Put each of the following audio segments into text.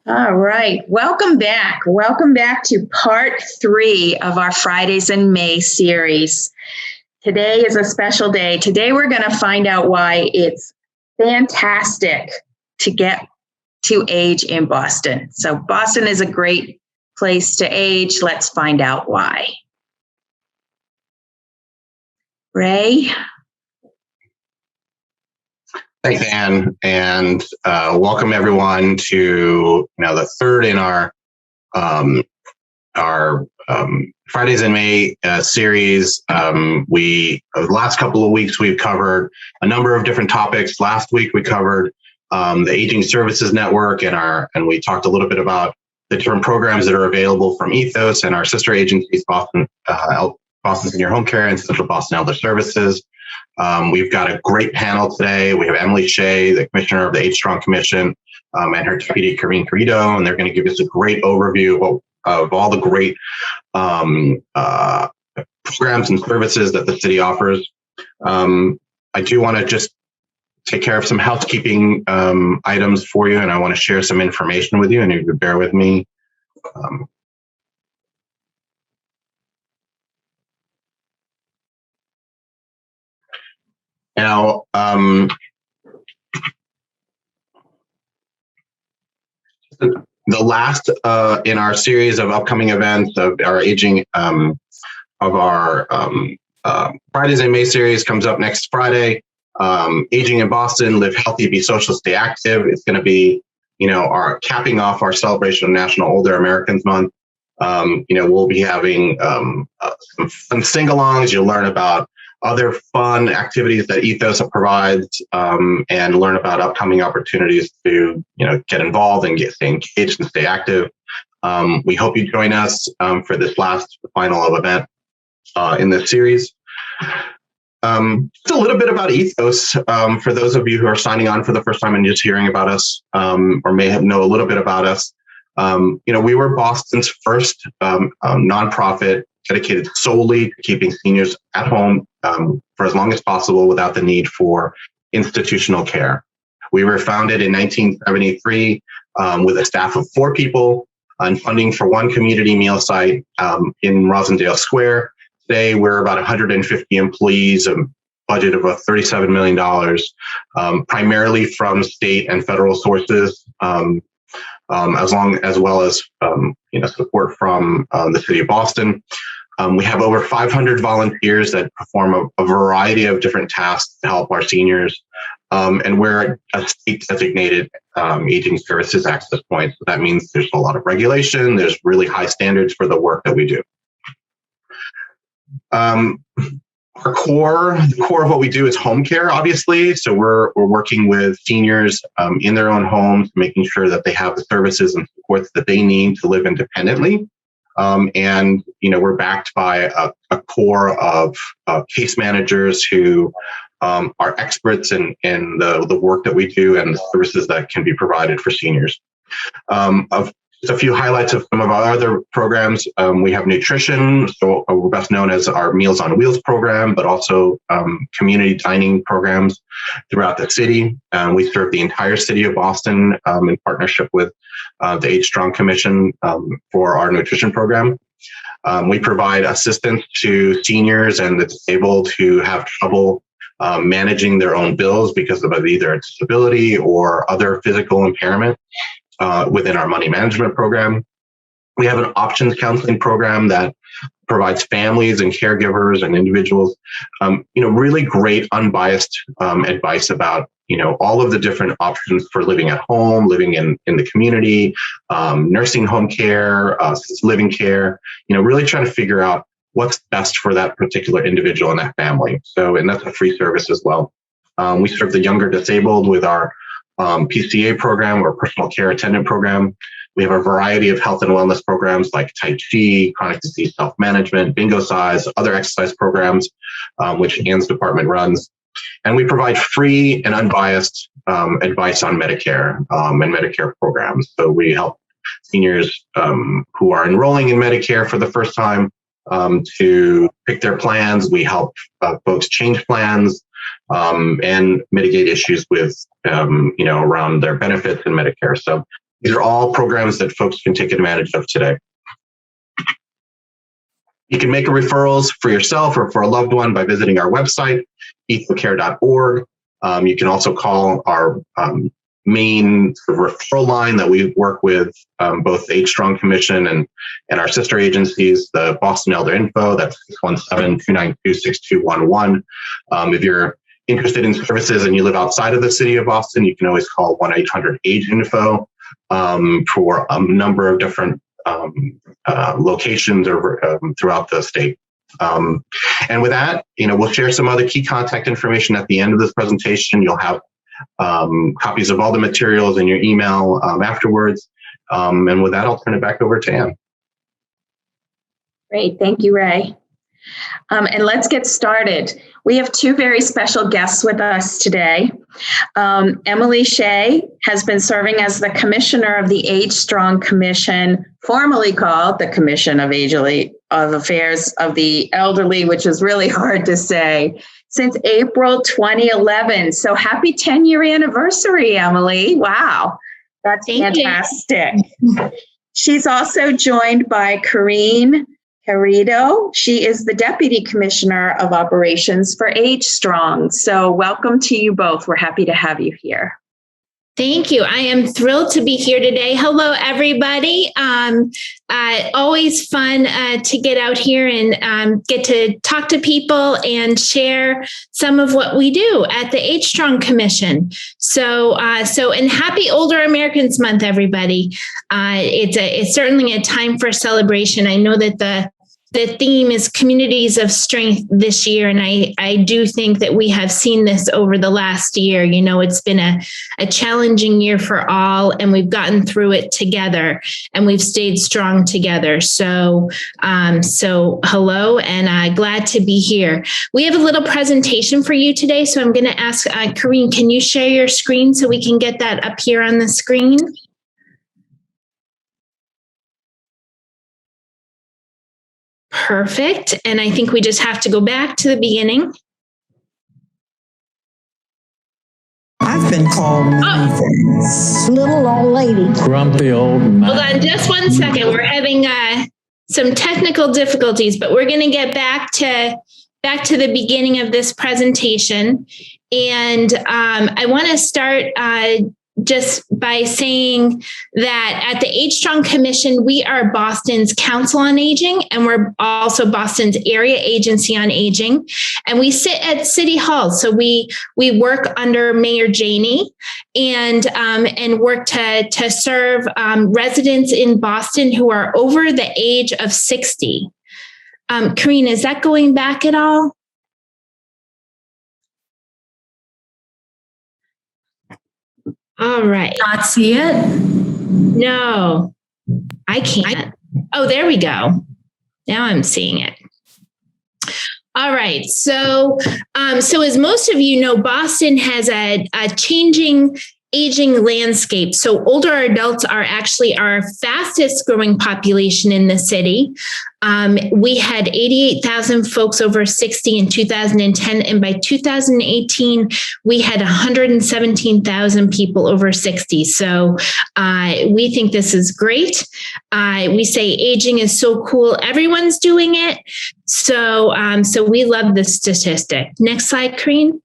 All right, welcome back. Welcome back to part 3 of our Fridays in May series. Today is a special day. Today we're going to find out why it's fantastic to get to age in Boston. So Boston is a great place to age. Let's find out why. Ray? Thanks, Anne, and welcome everyone to the third in our Fridays in May series. The last couple of weeks we've covered a number of different topics. Last week we covered the Aging Services Network and we talked a little bit about the different programs that are available from Ethos and our sister agencies, Boston Senior Home Care and Central Boston Elder Services. We've got a great panel today. We have Emily Shea, the Commissioner of the Age Strong Commission, and her deputy, Karine Querido, and they're going to give us a great overview of all the great programs and services that the city offers. I do want to just take care of some housekeeping items for you, and I want to share some information with you, and you could bear with me. Now, the last in our series of upcoming events of our aging of our Fridays in May series comes up next Friday. Aging in Boston, Live Healthy, Be Social, Stay Active. It's going to be, our capping off our celebration of National Older Americans Month. We'll be having some fun sing-alongs. You'll learn about other fun activities that Ethos provides, and learn about upcoming opportunities to, get involved and stay engaged and stay active. We hope you join us for this last final event in this series. Just a little bit about Ethos for those of you who are signing on for the first time and just hearing about us, or may know a little bit about us. We were Boston's first nonprofit dedicated solely to keeping seniors at home for as long as possible without the need for institutional care. We were founded in 1973 with a staff of 4 people and funding for 1 community meal site in Rosendale Square. Today, we're about 150 employees, a budget of about $37 million, primarily from state and federal sources, as well as support from the city of Boston. We have over 500 volunteers that perform a variety of different tasks to help our seniors, and we're a state designated aging services access point. So that means there's a lot of regulation. There's really high standards for the work that we do. The core of what we do is home care, obviously. So we're working with seniors in their own homes, making sure that they have the services and supports that they need to live independently. And we're backed by a core of case managers who are experts in the work that we do and the services that can be provided for seniors. Just a few highlights of some of our other programs. We have nutrition, so we're best known as our Meals on Wheels program, but also community dining programs throughout the city. We serve the entire city of Boston in partnership with the Age Strong Commission for our nutrition program. We provide assistance to seniors and the disabled who have trouble managing their own bills because of either a disability or other physical impairment. Within our money management program. We have an options counseling program that provides families and caregivers and individuals, really great unbiased advice about, all of the different options for living at home, living in the community, nursing home care, living care, really trying to figure out what's best for that particular individual and that family. So, and that's a free service as well. We serve the younger disabled with our PCA program or personal care attendant program. We have a variety of health and wellness programs like Tai Chi, chronic disease self-management, bingo size, other exercise programs, which Anne's department runs. And we provide free and unbiased advice on Medicare and Medicare programs. So we help seniors who are enrolling in Medicare for the first time to pick their plans. We help folks change plans and mitigate issues with, around their benefits in Medicare. So These are all programs that folks can take advantage of today. You can make referrals for yourself or for a loved one by visiting our website, ethocare.org. You can also call our main referral line that we work with both Age Strong Commission and our sister agencies, the Boston Elder Info, that's 617-292-6211. If you're interested in services and you live outside of the city of Boston, you can always call 1-800-AGE-INFO for a number of different locations or throughout the state. And with that, we'll share some other key contact information at the end of this presentation. You'll have copies of all the materials in your email afterwards. And with that, I'll turn it back over to Anne. Great, thank you, Ray. And let's get started. We have two very special guests with us today. Emily Shea has been serving as the Commissioner of the Age Strong Commission, formerly called the Commission of Affairs of the Elderly, which is really hard to say, since April 2011. So happy 10-year anniversary, Emily. Wow, that's fantastic. She's also joined by Karine. Querido. She is the Deputy Commissioner of Operations for Age Strong. So welcome to you both. We're happy to have you here. Thank you. I am thrilled to be here today. Hello, everybody. Always fun to get out here and get to talk to people and share some of what we do at the Age Strong Commission. And happy Older Americans Month, everybody. It's certainly a time for celebration. I know that the theme is communities of strength this year. And I do think that we have seen this over the last year. It's been a challenging year for all, and we've gotten through it together and we've stayed strong together. So hello, and glad to be here. We have a little presentation for you today. So I'm going to ask Karine, can you share your screen so we can get that up here on the screen? Perfect. And I think we just have to go back to the beginning. I've been called many things. Little old lady. Grumpy old man. Hold on just one second. We're having some technical difficulties, but we're going to get back to the beginning of this presentation. And I want to start just by saying that at the Age Strong Commission, we are Boston's Council on Aging, and we're also Boston's Area Agency on Aging. And we sit at City Hall. So we work under Mayor Janey and work to serve residents in Boston who are over the age of 60. Karine, is that going back at all? All right. Not see it? No, I can't. Oh, there we go. Now I'm seeing it. All right. So as most of you know, Boston has a changing aging landscape. So older adults are actually our fastest growing population in the city. We had 88,000 folks over 60 in 2010. And by 2018, we had 117,000 people over 60. So we think this is great. We say aging is so cool. Everyone's doing it. So we love this statistic. Next slide, Karine.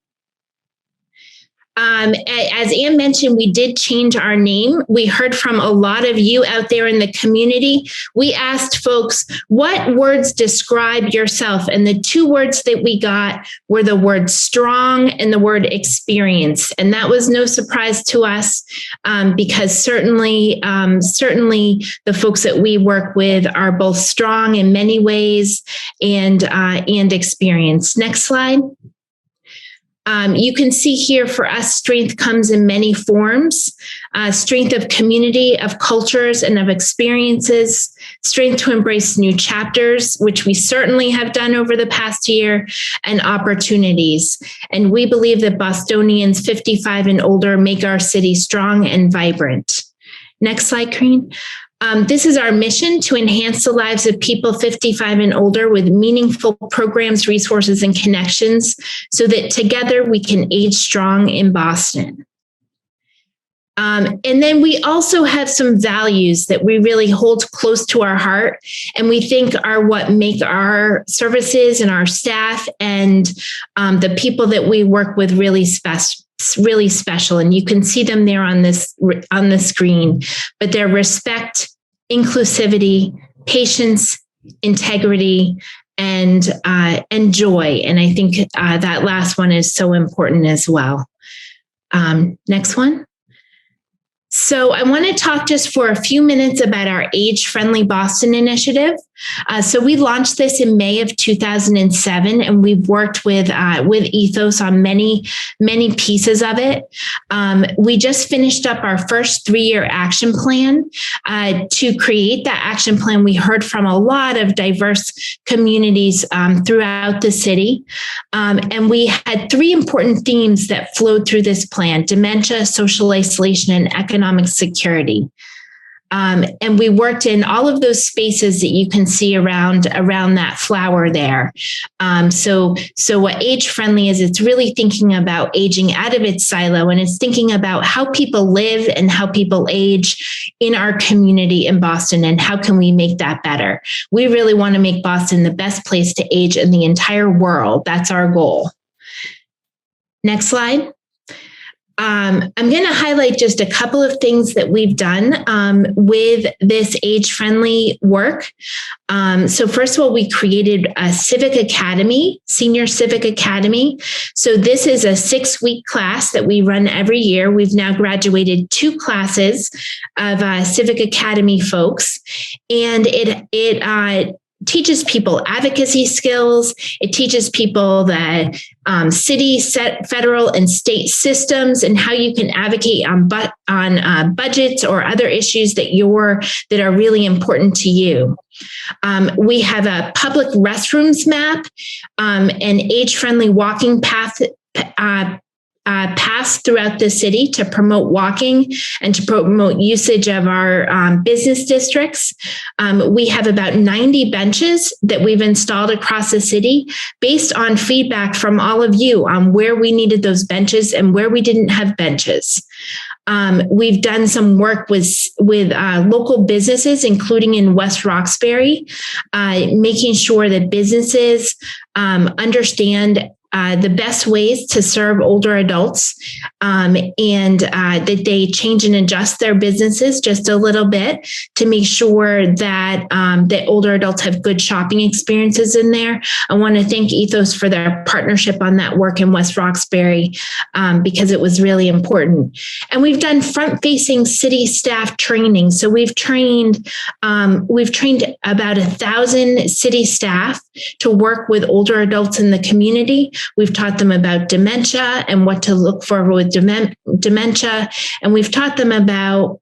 As Anne mentioned, we did change our name. We heard from a lot of you out there in the community. We asked folks, what words describe yourself? And the two words that we got were the word strong and the word experience. And that was no surprise to us because certainly the folks that we work with are both strong in many ways and experienced. Next slide. You can see here for us, strength comes in many forms, strength of community, of cultures, and of experiences, strength to embrace new chapters, which we certainly have done over the past year, and opportunities. And we believe that Bostonians 55 and older make our city strong and vibrant. Next slide, Karine. This is our mission to enhance the lives of people 55 and older with meaningful programs, resources, and connections so that together we can age strong in Boston. And then we also have some values that we really hold close to our heart and we think are what make our services and our staff and the people that we work with really special. And you can see them there on the screen, but they're respect, inclusivity, patience, integrity, and joy. And I think that last one is so important as well. Next one. So I want to talk just for a few minutes about our Age Friendly Boston initiative. So we launched this in May of 2007, and we've worked with Ethos on many pieces of it. We just finished up our first 3-year action plan. To create that action plan, we heard from a lot of diverse communities throughout the city. And we had 3 important themes that flowed through this plan: dementia, social isolation, and economic security. And we worked in all of those spaces that you can see around that flower there. So what Age Friendly is, it's really thinking about aging out of its silo, and it's thinking about how people live and how people age in our community in Boston, and how can we make that better. We really want to make Boston the best place to age in the entire world. That's our goal. Next slide. I'm going to highlight just a couple of things that we've done with this age-friendly work. So first of all, we created a Civic Academy, Senior Civic Academy. So this is a 6-week class that we run every year. We've now graduated 2 classes of Civic Academy folks, and it teaches people advocacy skills. It teaches people the city, federal, and state systems, and how you can advocate on budgets or other issues that are really important to you. We have a public restrooms map, an age-friendly walking path paths throughout the city to promote walking and to promote usage of our business districts. We have about 90 benches that we've installed across the city based on feedback from all of you on where we needed those benches and where we didn't have benches. We've done some work with local businesses, including in West Roxbury, making sure that businesses understand the best ways to serve older adults, and that they change and adjust their businesses just a little bit to make sure that that older adults have good shopping experiences in there. I want to thank Ethos for their partnership on that work in West Roxbury, because it was really important. And we've done front-facing city staff training. So we've trained about 1,000 city staff to work with older adults in the community. We've taught them about dementia and what to look for with dementia. And we've taught them about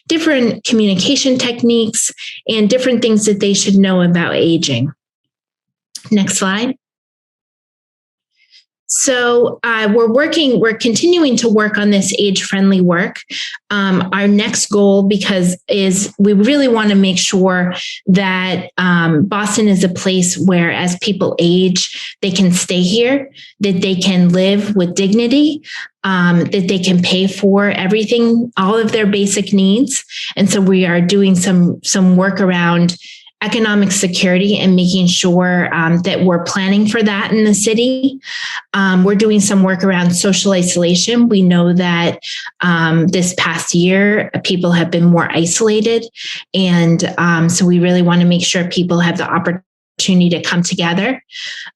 different communication techniques and different things that they should know about aging. Next slide. So we're continuing to work on this age-friendly work. Our next goal, is we really want to make sure that Boston is a place where, as people age, they can stay here, that they can live with dignity, that they can pay for everything, all of their basic needs. And so we are doing some work around economic security and making sure that we're planning for that in the city. We're doing some work around social isolation. We know that this past year, people have been more isolated. And so we really want to make sure people have the opportunity to come together.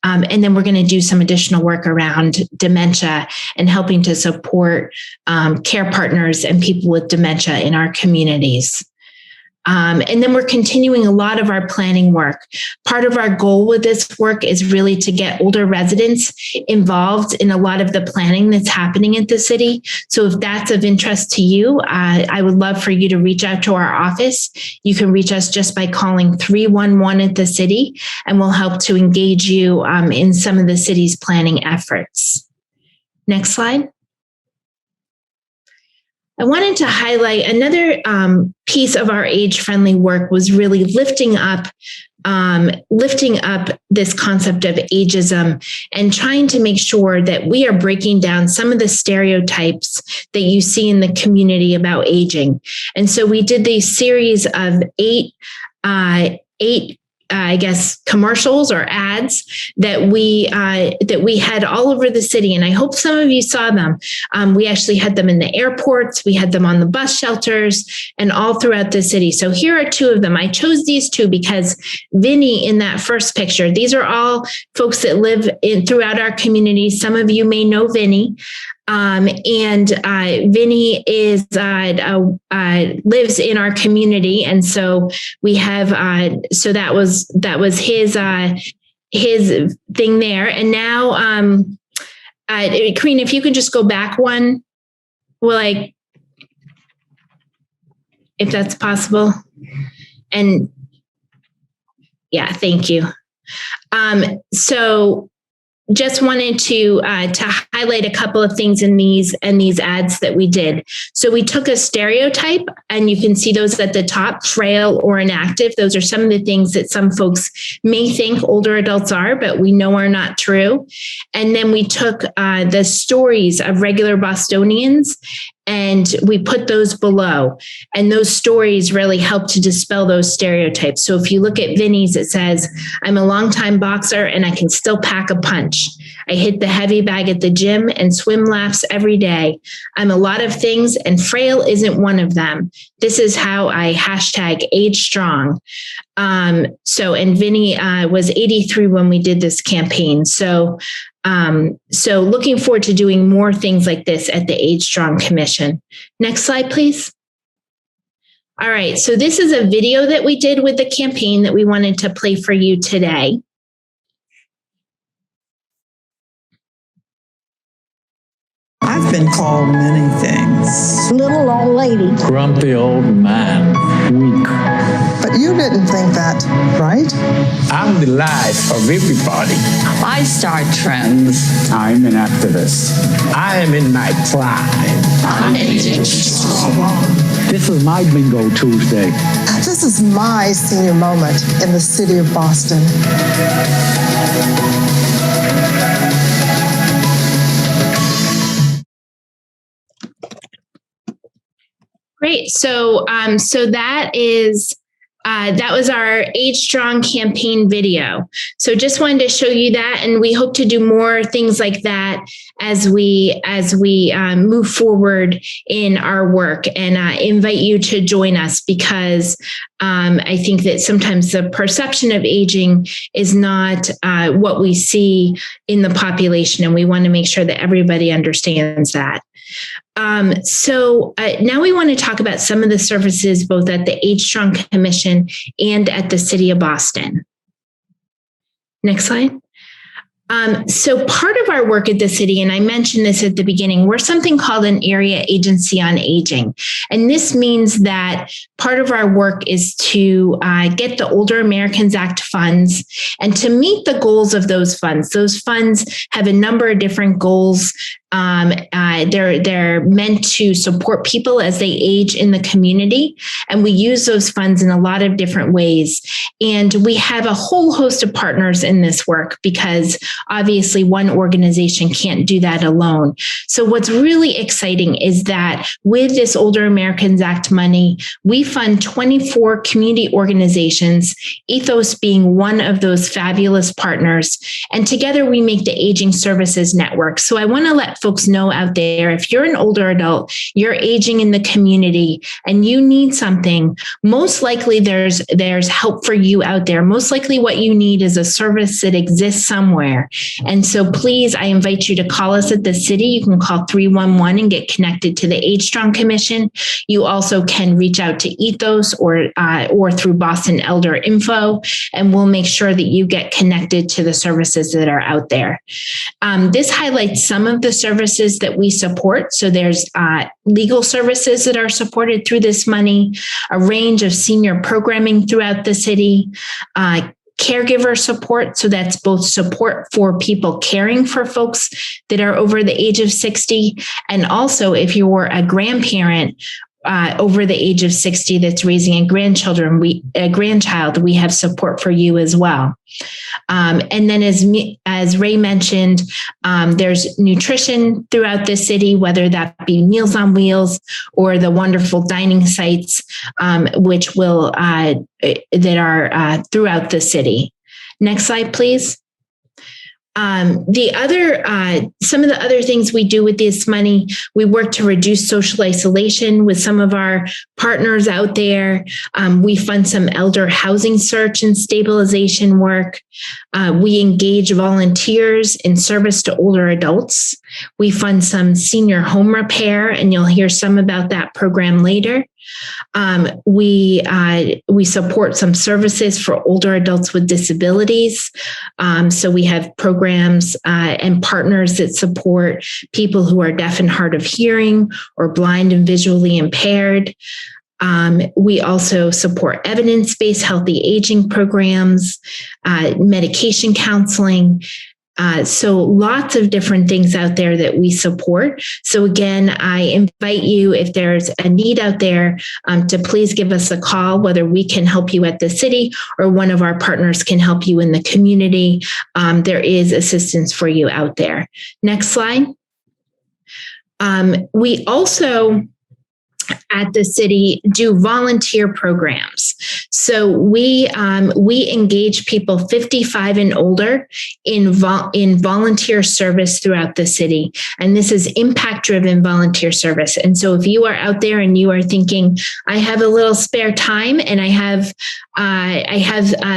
And then we're going to do some additional work around dementia and helping to support care partners and people with dementia in our communities. And then we're continuing a lot of our planning work. Part of our goal with this work is really to get older residents involved in a lot of the planning that's happening at the city. So if that's of interest to you, I would love for you to reach out to our office. You can reach us just by calling 311 at the city, and we'll help to engage you in some of the city's planning efforts. Next slide. I wanted to highlight another piece of our age-friendly work was really lifting up lifting up this concept of ageism and trying to make sure that we are breaking down some of the stereotypes that you see in the community about aging. And so we did these series of eight commercials or ads that we had all over the city. And I hope some of you saw them. We actually had them in the airports. We had them on the bus shelters and all throughout the city. So here are two of them. I chose these two because Vinny in that first picture, these are all folks that live throughout our community. Some of you may know Vinny. Vinny is lives in our community, and so we have so that was his thing there. And now, Karine, if you can just go back one, if that's possible, and yeah, thank you. So just wanted to highlight a couple of things in these ads that we did. So we took a stereotype, and you can see those at the top: frail or inactive. Those are some of the things that some folks may think older adults are, but we know are not true. And then we took the stories of regular Bostonians, and we put those below. And those stories really help to dispel those stereotypes. So if you look at Vinny's, it says, "I'm a longtime boxer and I can still pack a punch. I hit the heavy bag at the gym and swim laps every day. I'm a lot of things and frail isn't one of them. This is how I #Age Strong." And Vinny was 83 when we did this campaign. So looking forward to doing more things like this at the Age Strong Commission. Next slide, please. All right, so this is a video that we did with the campaign that we wanted to play for you today. I've been called many things. Little old lady. Grumpy old man. Weak. But you didn't think that, right? I'm the life of everybody. I start trends. I'm an activist. I am in my prime. I'm aging strong. This is my bingo Tuesday. This is my senior moment in the city of Boston. Great. So that was our Age Strong campaign video. So just wanted to show you that, and we hope to do more things like that as we move forward in our work, and invite you to join us, because I think that sometimes the perception of aging is not what we see in the population, and we want to make sure that everybody understands that. Now we want to talk about some of the services both at the Age Strong Commission and at the City of Boston. Next slide. So part of our work at the city, and I mentioned this at the beginning, we're something called an Area Agency on Aging. And this means that part of our work is to get the Older Americans Act funds and to meet the goals of those funds. Those funds have a number of different goals. They're meant to support people as they age in the community. And we use those funds in a lot of different ways. And we have a whole host of partners in this work, because obviously one organization can't do that alone. So what's really exciting is that with this Older Americans Act money, we fund 24 community organizations, Ethos being one of those fabulous partners. And together we make the Aging Services Network. So I want to let folks know out there, if you're an older adult, you're aging in the community and you need something, most likely there's help for you out there. Most likely what you need is a service that exists somewhere. And so please, I invite you to call us at the city. You can call 311 and get connected to the Age Strong Commission. You also can reach out to Ethos or through Boston Elder Info, and we'll make sure that you get connected to the services that are out there. This highlights some of the services that we support. So there's legal services that are supported through this money, a range of senior programming throughout the city, caregiver support. So that's both support for people caring for folks that are over the age of 60. And also if you're a grandparent over the age of 60 that's raising a grandchild, we have support for you as well. And then as Ray mentioned, there's nutrition throughout the city, whether that be Meals on Wheels or the wonderful dining sites, which will that are throughout the city. Next slide, please. Some of the other things we do with this money, we work to reduce social isolation with some of our partners out there. We fund some elder housing search and stabilization work. We engage volunteers in service to older adults. We fund some senior home repair, and you'll hear some about that program later. We support some services for older adults with disabilities. So we have programs and partners that support people who are deaf and hard of hearing or blind and visually impaired. We also support evidence-based healthy aging programs, medication counseling. So lots of different things out there that we support. So again, I invite you, if there's a need out there, to please give us a call, whether we can help you at the city or one of our partners can help you in the community. There is assistance for you out there. Next slide. We also at the city do volunteer programs. So we engage people 55 and older in volunteer service throughout the city. And this is impact-driven volunteer service. And so if you are out there and you are thinking, I have a little spare time and I have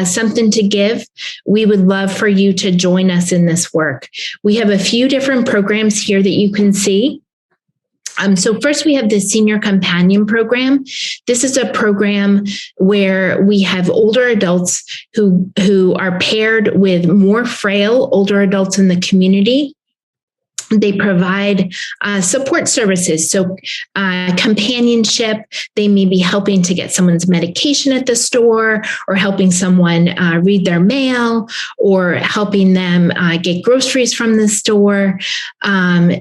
something to give, we would love for you to join us in this work. We have a few different programs here that you can see. So first we have the Senior Companion Program. This is a program where we have older adults who are paired with more frail older adults in the community. They provide support services. So companionship, they may be helping to get someone's medication at the store or helping someone read their mail or helping them get groceries from the store.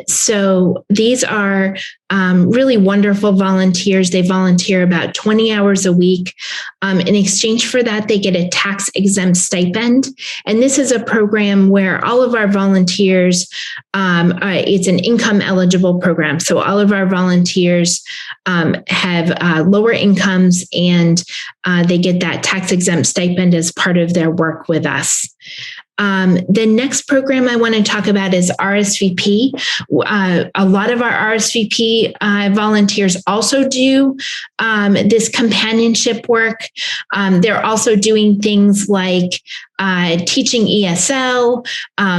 So these are really wonderful volunteers. They volunteer about 20 hours a week. In exchange for that, they get a tax exempt stipend. And this is a program where all of our volunteers, it's an income eligible program. So all of our volunteers have lower incomes and they get that tax exempt stipend as part of their work with us. The next program I want to talk about is RSVP. A lot of our RSVP volunteers also do this companionship work. They're also doing things like teaching ESL,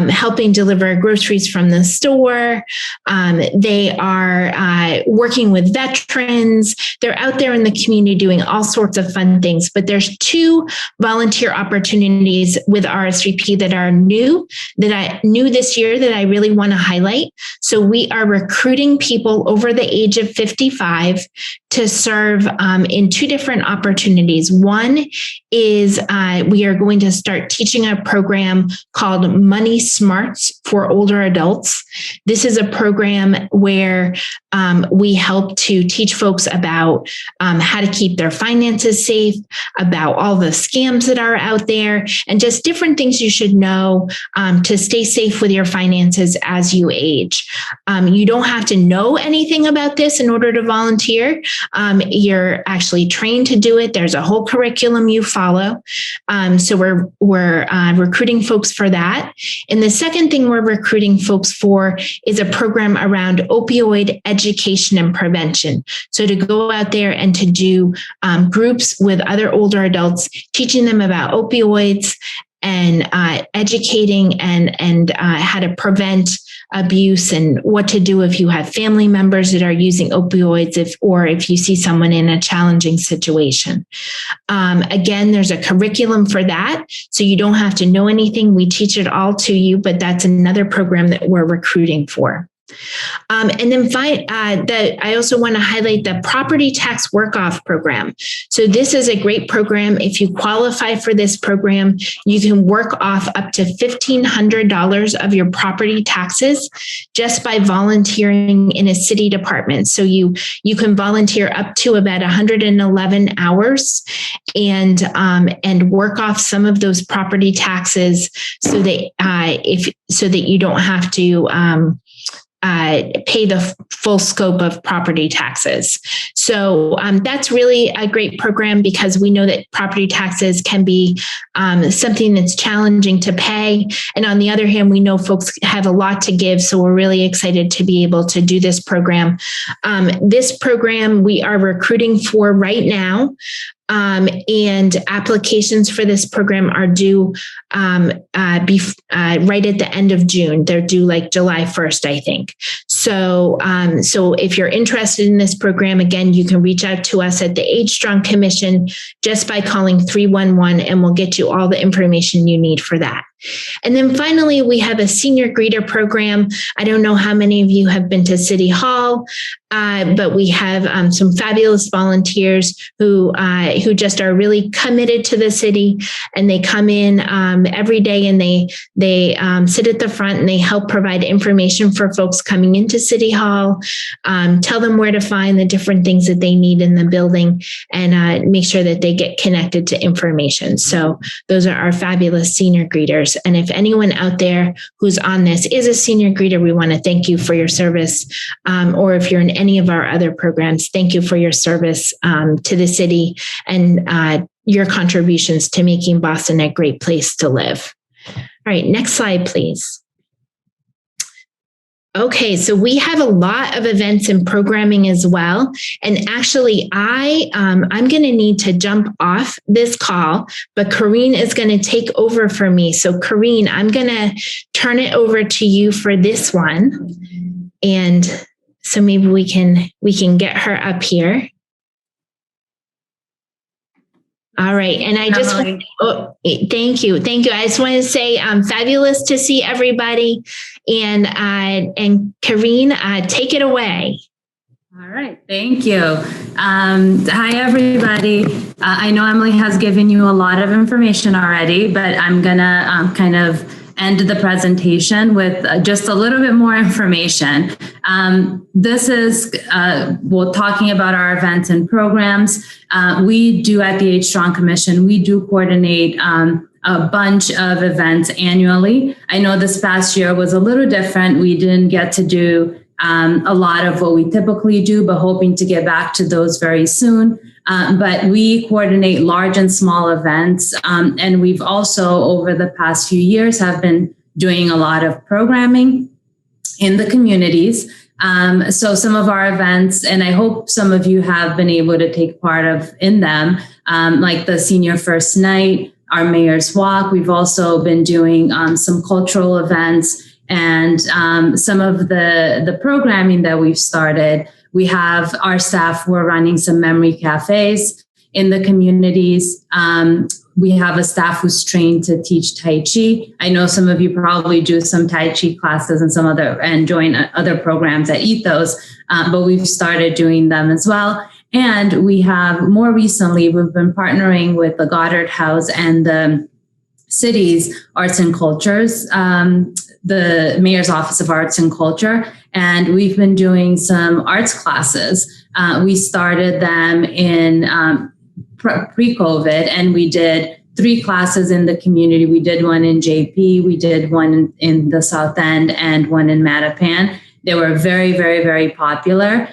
helping deliver groceries from the store. They are working with veterans. They're out there in the community doing all sorts of fun things. But there's two volunteer opportunities with RSVP that are new this year that I really want to highlight. So we are recruiting people over the age of 55 to serve in two different opportunities. One is we are going to start teaching a program called Money Smarts for older adults. This is a program where we help to teach folks about how to keep their finances safe, about all the scams that are out there, and just different things you should know to stay safe with your finances as you age. You don't have to know anything about this in order to volunteer. You're actually trained to do it. There's a whole curriculum you follow. So we're recruiting folks for that. And the second thing we're recruiting folks for is a program around opioid education and prevention. So to go out there and to do groups with other older adults, teaching them about opioids and educating and how to prevent abuse and what to do if you have family members that are using opioids or if you see someone in a challenging situation. Again, there's a curriculum for that, so you don't have to know anything. We teach it all to you, but that's another program that we're recruiting for. And then I also want to highlight the property tax work-off program. So this is a great program. If you qualify for this program, you can work off up to $1,500 of your property taxes just by volunteering in a city department. So you can volunteer up to about 111 hours and work off some of those property taxes so that you don't have to pay the full scope of property taxes. So that's really a great program because we know that property taxes can be something that's challenging to pay. And on the other hand, we know folks have a lot to give. So we're really excited to be able to do this program. This program we are recruiting for right now. And applications for this program are due right at the end of June. They're due like July 1st, I think. So if you're interested in this program, again, you can reach out to us at the Age Strong Commission just by calling 311, and we'll get you all the information you need for that. And then finally, we have a senior greeter program. I don't know how many of you have been to City Hall, but we have some fabulous volunteers who just are really committed to the city, and they come in every day and they sit at the front and they help provide information for folks coming into City Hall, tell them where to find the different things that they need in the building, and make sure that they get connected to information. So those are our fabulous senior greeters. And if anyone out there who's on this is a senior greeter, we want to thank you for your service. Or if you're in any of our other programs, thank you for your service to the city and your contributions to making Boston a great place to live. All right, next slide, please. Okay, so we have a lot of events and programming as well. And actually, I'm going to need to jump off this call, but Karine is going to take over for me. So Karine, I'm going to turn it over to you for this one. And so maybe we can get her up here. All right. And I just thank you. I just want to say fabulous to see everybody. And Karine, take it away. All right. Thank you. Hi, everybody. I know Emily has given you a lot of information already, but I'm going to kind of end the presentation with just a little bit more information. This is, talking about our events and programs. We do at the Age Strong Commission, we do coordinate a bunch of events annually. I know this past year was a little different. We didn't get to do a lot of what we typically do, but hoping to get back to those very soon. But we coordinate large and small events. And we've also, over the past few years, have been doing a lot of programming in the communities. So some of our events, and I hope some of you have been able to take part in them, like the Senior First Night, our Mayor's Walk. We've also been doing some cultural events and some of the programming that we've started. We have our staff who are running some memory cafes in the communities. We have a staff who's trained to teach Tai Chi. I know some of you probably do some Tai Chi classes and join other programs at Ethos, but we've started doing them as well. And we have more recently, we've been partnering with the Goddard House and the city's arts and cultures, the Mayor's Office of Arts and Culture. And we've been doing some arts classes. We started them in pre-COVID, and we did 3 classes in the community. We did one in JP, we did one in the South End, and one in Mattapan. They were very, very, very popular.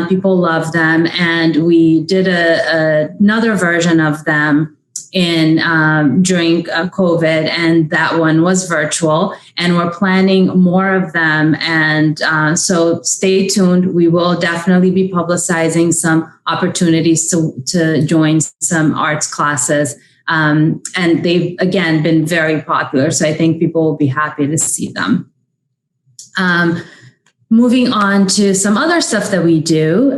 People loved them. And we did another version of them during COVID, and that one was virtual, and we're planning more of them. And so stay tuned. We will definitely be publicizing some opportunities to join some arts classes. And they've, again, been very popular. So I think people will be happy to see them. Moving on to some other stuff that we do,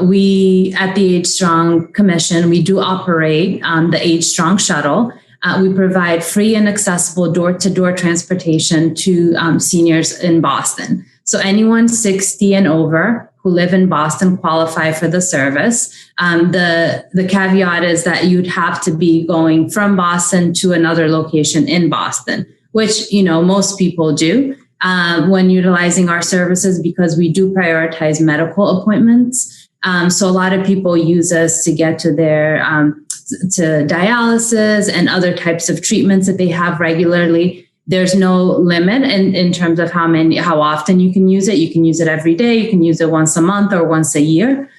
we at the Age Strong Commission, we do operate the Age Strong Shuttle. We provide free and accessible door-to-door transportation to seniors in Boston. So anyone 60 and over who live in Boston qualify for the service. The caveat is that you'd have to be going from Boston to another location in Boston, which, most people do when utilizing our services, because we do prioritize medical appointments. So a lot of people use us to get to their to dialysis and other types of treatments that they have regularly. There's no limit in terms of how often you can use it. You can use it every day. You can use it once a month or once a year.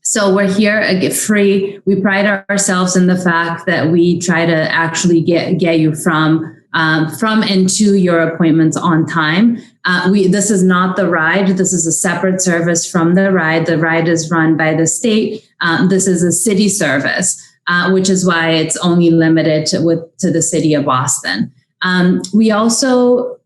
So we're here free. We pride ourselves in the fact that we try to actually get you from and to your appointments on time. This is not the ride. This is a separate service from the ride. The ride is run by the state. This is a city service, which is why it's only limited to the city of Boston. We also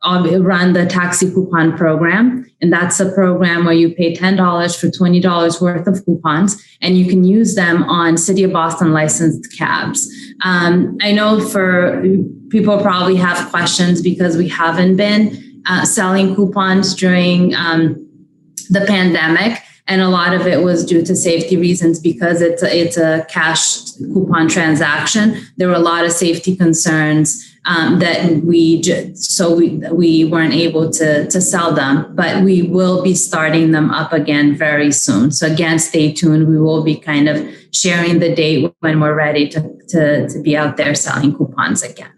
run the taxi coupon program, and that's a program where you pay $10 for $20 worth of coupons, and you can use them on City of Boston licensed cabs. I know for people probably have questions because we haven't been selling coupons during the pandemic. And a lot of it was due to safety reasons because it's a cash coupon transaction. There were a lot of safety concerns that we weren't able to sell them, but we will be starting them up again very soon. So again, stay tuned. We will be kind of sharing the date when we're ready to be out there selling coupons again.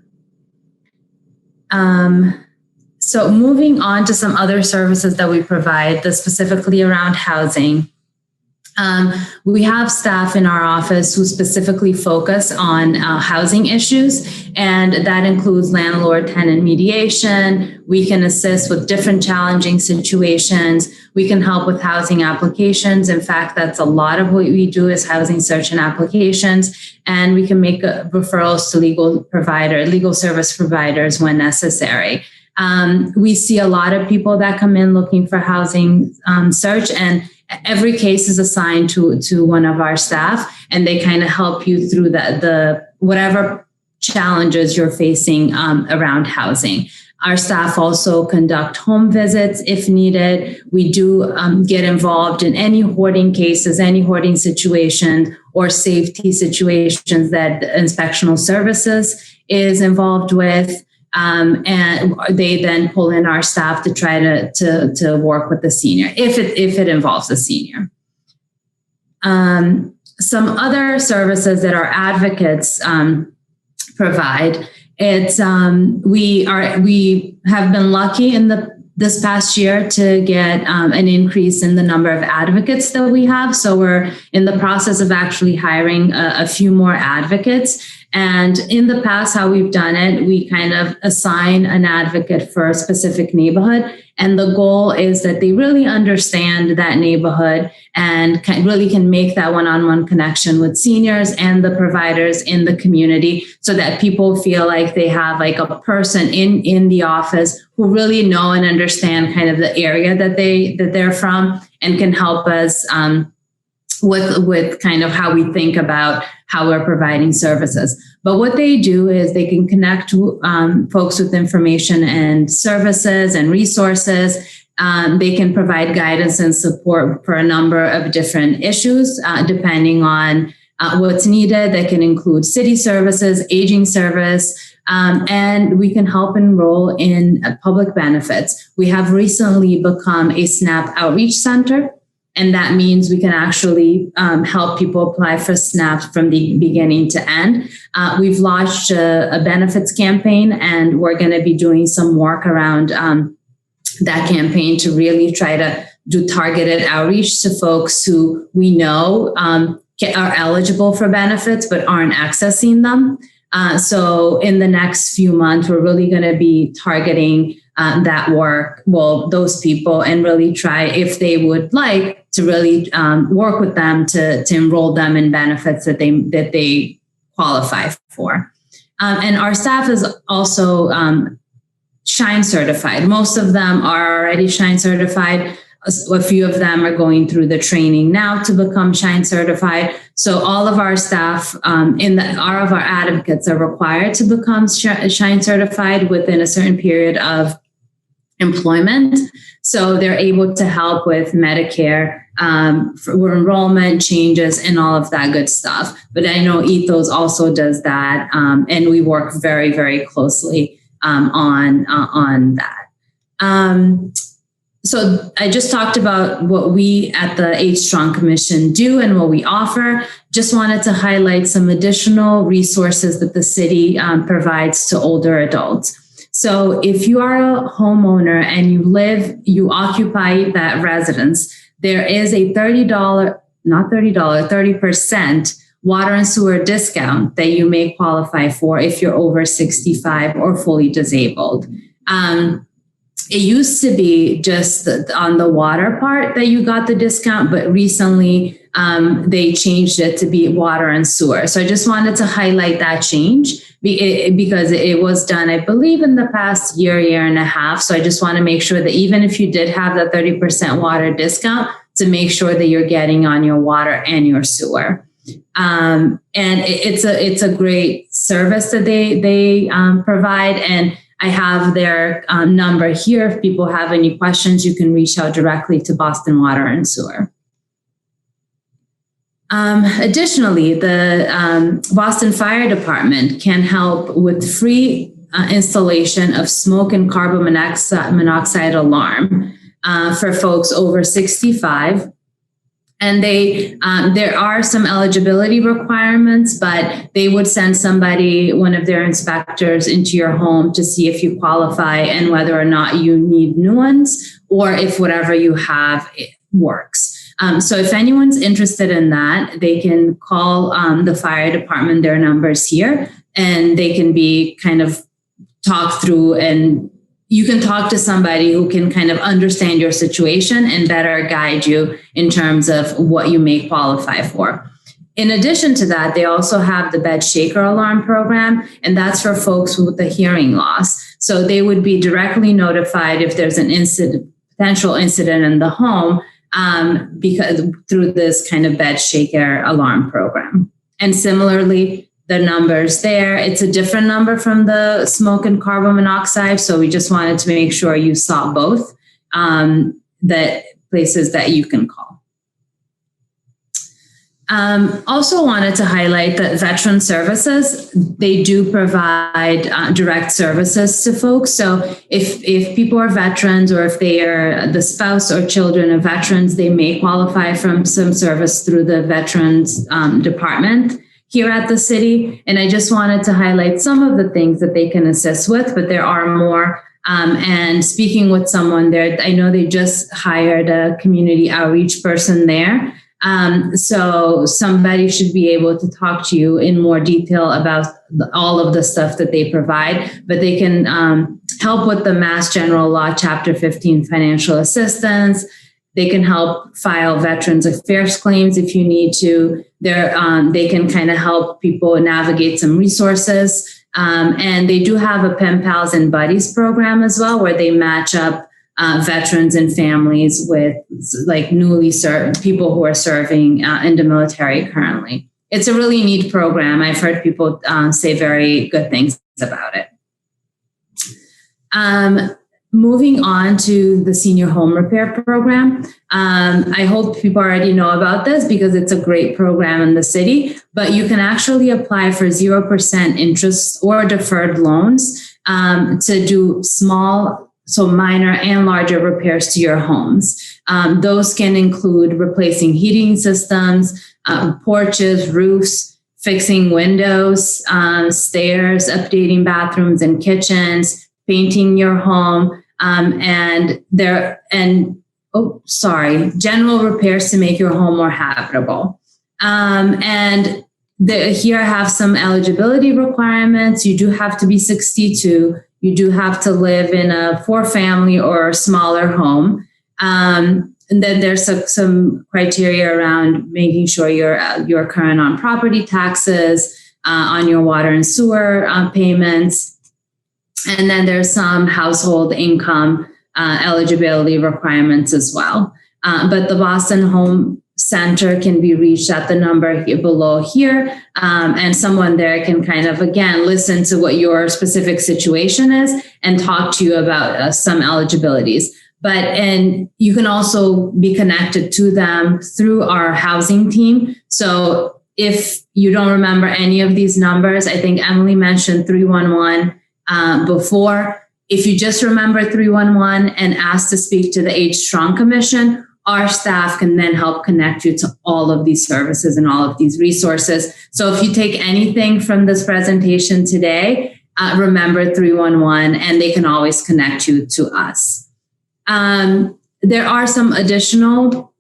So moving on to some other services that we provide, specifically around housing. We have staff in our office who specifically focus on housing issues, and that includes landlord tenant mediation. We can assist with different challenging situations. We can help with housing applications. In fact, that's a lot of what we do is housing search and applications, and we can make referrals to legal service providers when necessary. We see a lot of people that come in looking for housing search, and every case is assigned to one of our staff, and they kind of help you through the whatever challenges you're facing around housing. Our staff also conduct home visits if needed. We do get involved in any hoarding cases, any hoarding situations, or safety situations that inspectional services is involved with. And they then pull in our staff to try to work with the senior if it involves a senior. Some other services that our advocates provide. We have been lucky this past year to get an increase in the number of advocates that we have. So we're in the process of actually hiring a few more advocates. And in the past, how we've done it, we kind of assign an advocate for a specific neighborhood. And the goal is that they really understand that neighborhood and can make that one-on-one connection with seniors and the providers in the community, so that people feel like they have like a person in the office who really know and understand kind of the area that they're from, and can help us with kind of how we think about how we're providing services. But what they do is they can connect folks with information and services and resources. They can provide guidance and support for a number of different issues, depending on what's needed. That can include city services, aging service, and we can help enroll in public benefits. We have recently become a SNAP outreach center. And that means we can actually help people apply for SNAP from the beginning to end. We've launched a benefits campaign, and we're going to be doing some work around that campaign to really try to do targeted outreach to folks who we know are eligible for benefits but aren't accessing them. So in the next few months, we're really going to be targeting that work, those people, and really try, if they would like, to really work with them to enroll them in benefits that they qualify for. And our staff is also Shine certified. Most of them are already Shine certified. A few of them are going through the training now to become Shine certified. So all of our staff all of our advocates are required to become Shine certified within a certain period of employment. So they're able to help with Medicare, for enrollment changes and all of that good stuff. But I know Ethos also does that, and we work very, very closely on that. So I just talked about what we at the Age Strong Commission do and what we offer. Just wanted to highlight some additional resources that the city provides to older adults. So if you are a homeowner and you occupy that residence, there is a $30% water and sewer discount that you may qualify for if you're over 65 or fully disabled. It used to be just on the water part that you got the discount, but recently they changed it to be water and sewer. So I just wanted to highlight that change because it was done, I believe, in the past year and a half. So I just want to make sure that even if you did have that 30% water discount, to make sure that you're getting on your water and your sewer. And it's a great service that they provide. And I have their number here. If people have any questions, you can reach out directly to Boston Water and Sewer. Additionally, the Boston Fire Department can help with free installation of smoke and carbon monoxide alarm for folks over 65. And there are some eligibility requirements, but they would send one of their inspectors into your home to see if you qualify and whether or not you need new ones or if whatever you have works. So if anyone's interested in that, they can call the fire department, their numbers here, and they can be kind of talked through, and you can talk to somebody who can kind of understand your situation and better guide you in terms of what you may qualify for. In addition to that, they also have the bed shaker alarm program, and that's for folks with a hearing loss. So they would be directly notified if there's an potential incident in the home because through this kind of bed shaker alarm program. And similarly, the numbers there, it's a different number from the smoke and carbon monoxide. So we just wanted to make sure you saw both that places that you can call. Also wanted to highlight that veteran services, they do provide direct services to folks. So if people are veterans or if they are the spouse or children of veterans, they may qualify from some service through the Veterans Department here at the city. And I just wanted to highlight some of the things that they can assist with, but there are more. And speaking with someone there, I know they just hired a community outreach person there. So somebody should be able to talk to you in more detail about all of the stuff that they provide, but they can help with the Mass General Law, Chapter 15 financial assistance. They can help file Veterans Affairs claims if you need to. They can kind of help people navigate some resources. And they do have a Pen Pals and Buddies program as well, where they match up veterans and families with like newly served people who are serving in the military currently. It's a really neat program. I've heard people say very good things about it. Moving on to the senior home repair program. I hope people already know about this because it's a great program in the city, but you can actually apply for 0% interest or deferred loans to do minor and larger repairs to your homes. Those can include replacing heating systems, porches, roofs, fixing windows, stairs, updating bathrooms and kitchens, painting your home, general repairs to make your home more habitable. Here I have some eligibility requirements. You do have to be 62. You do have to live in a 4-family or smaller home. And then there's some criteria around making sure you're current on property taxes, on your water and sewer payments. And then there's some household income eligibility requirements as well. But the Boston Home center can be reached at the number below here. And someone there can kind of, again, listen to what your specific situation is and talk to you about some eligibilities. And you can also be connected to them through our housing team. So if you don't remember any of these numbers, I think Emily mentioned 311 before. If you just remember 311 and ask to speak to the Age Strong Commission, our staff can then help connect you to all of these services and all of these resources. So if you take anything from this presentation today, remember 311, and they can always connect you to us. There are some additional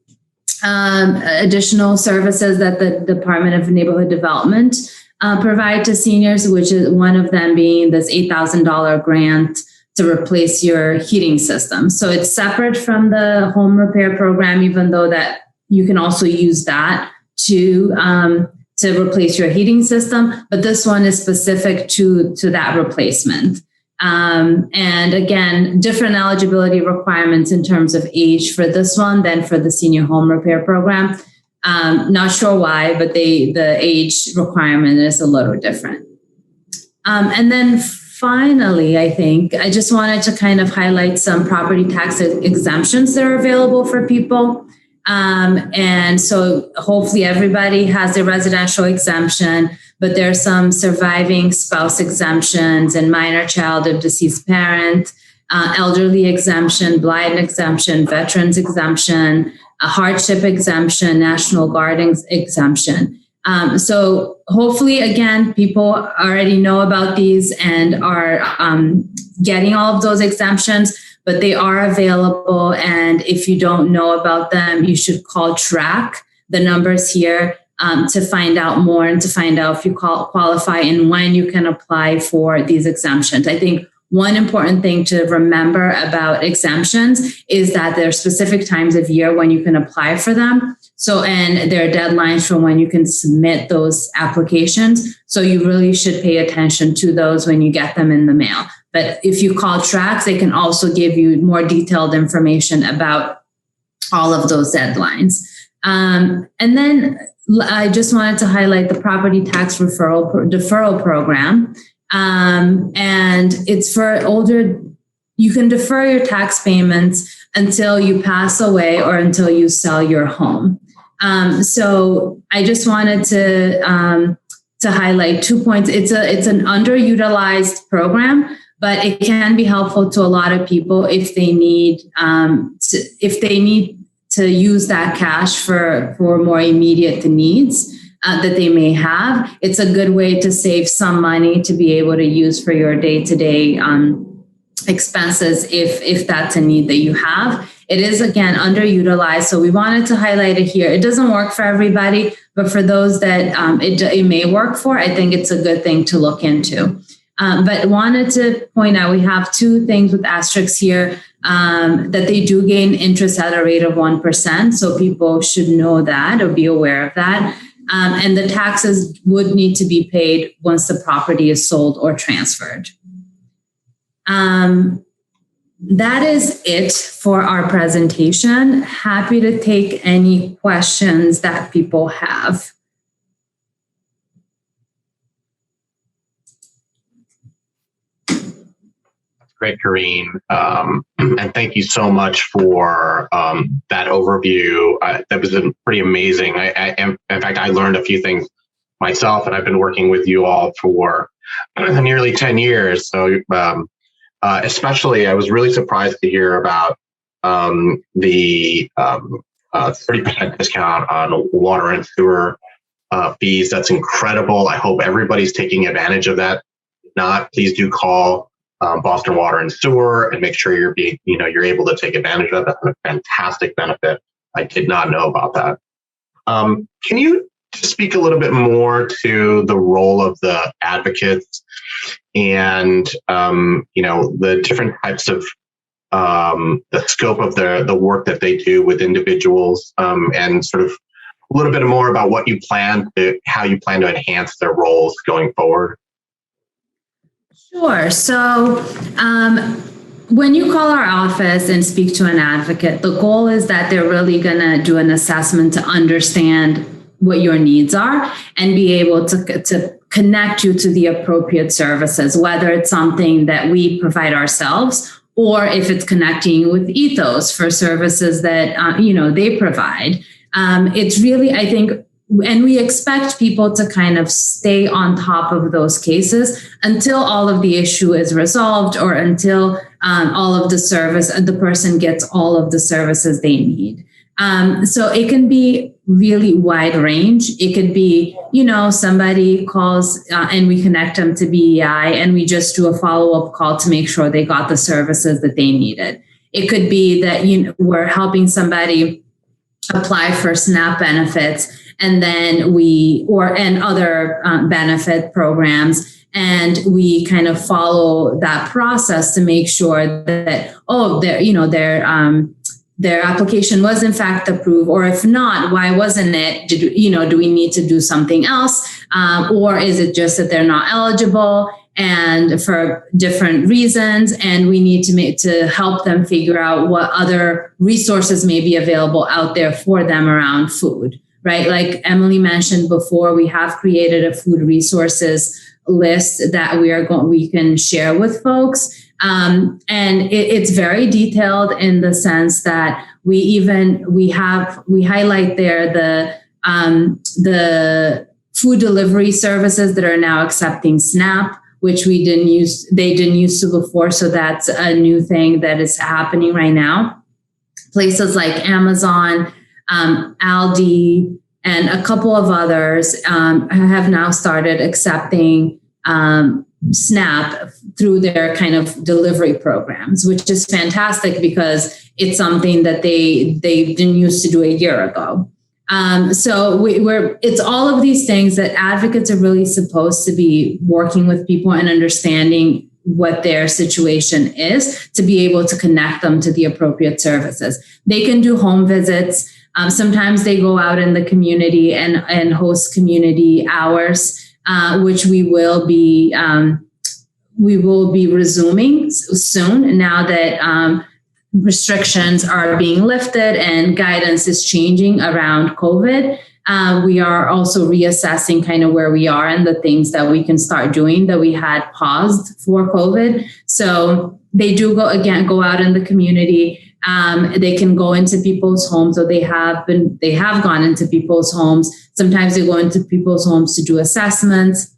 services that the Department of Neighborhood Development provide to seniors, which is one of them being this $8,000 grant to replace your heating system. So it's separate from the home repair program, even though that you can also use that to replace your heating system. But this one is specific to that replacement. And again, different eligibility requirements in terms of age for this one than for the senior home repair program. Not sure why, but the age requirement is a little different. And then finally, I think I just wanted to kind of highlight some property tax exemptions that are available for people. And so hopefully everybody has a residential exemption, but there are some surviving spouse exemptions and minor child of deceased parent, elderly exemption, blind exemption, veterans exemption, a hardship exemption, National Guard exemption. So hopefully, again, people already know about these and are getting all of those exemptions, but they are available. And if you don't know about them, you should call TRAC, the numbers here, to find out more and to find out if you qualify and when you can apply for these exemptions. I think one important thing to remember about exemptions is that there are specific times of year when you can apply for them. So, and there are deadlines for when you can submit those applications. So you really should pay attention to those when you get them in the mail. But if you call TRAC, they can also give you more detailed information about all of those deadlines. And then I just wanted to highlight the property tax deferral program. And it's for older, you can defer your tax payments until you pass away or until you sell your home. So I just wanted to highlight 2 points. It's an underutilized program, but it can be helpful to a lot of people if they need to use that cash for more immediate needs that they may have. It's a good way to save some money to be able to use for your day-to-day expenses if that's a need that you have. It is, again, underutilized, so we wanted to highlight it here. It doesn't work for everybody, but for those that it may work for, I think it's a good thing to look into. But wanted to point out, we have 2 things with asterisks here, that they do gain interest at a rate of 1%, so people should know that or be aware of that. And the taxes would need to be paid once the property is sold or transferred. That is it for our presentation. Happy to take any questions that people have. Great, Karine. And thank you so much for that overview. That was pretty amazing. In fact, I learned a few things myself, and I've been working with you all for nearly 10 years. So especially, I was really surprised to hear about the 30% discount on water and sewer fees. That's incredible. I hope everybody's taking advantage of that. If not, please do call Boston Water and Sewer and make sure you're able to take advantage of that. That's a fantastic benefit. I did not know about that. Can you speak a little bit more to the role of the advocates and the different types of the scope of the work that they do with individuals, and sort of a little bit more about how you plan to enhance their roles going forward? Sure. So when you call our office and speak to an advocate, the goal is that they're really going to do an assessment to understand what your needs are and be able to connect you to the appropriate services, whether it's something that we provide ourselves or if it's connecting you with Ethos for services that they provide. It's really, I think, and we expect people to kind of stay on top of those cases until all of the issue is resolved or until all of the person gets all of the services they need. So it can be really wide range. It could be, somebody calls and we connect them to BEI and we just do a follow-up call to make sure they got the services that they needed. It could be that we're helping somebody apply for SNAP benefits and then and other benefit programs. And we kind of follow that process to make sure that, their application was in fact approved, or if not, why wasn't it? Do we need to do something else? Or is it just that they're not eligible and for different reasons? And we need to help them figure out what other resources may be available out there for them around food, right? Like Emily mentioned before, we have created a food resources list that we can share with folks. And it's very detailed in the sense that we highlight there the food delivery services that are now accepting SNAP, which they didn't use to before. So that's a new thing that is happening right now. Places like Amazon, Aldi, and a couple of others have now started accepting SNAP through their kind of delivery programs, which is fantastic because it's something that they didn't used to do a year ago. So it's all of these things that advocates are really supposed to be working with people and understanding what their situation is to be able to connect them to the appropriate services. They can do home visits. Sometimes they go out in the community and host community hours, which we will be resuming soon now that restrictions are being lifted and guidance is changing around COVID. We are also reassessing kind of where we are and the things that we can start doing that we had paused for COVID. So they do go out in the community. They can go into people's homes, or they have gone into people's homes. Sometimes they go into people's homes to do assessments.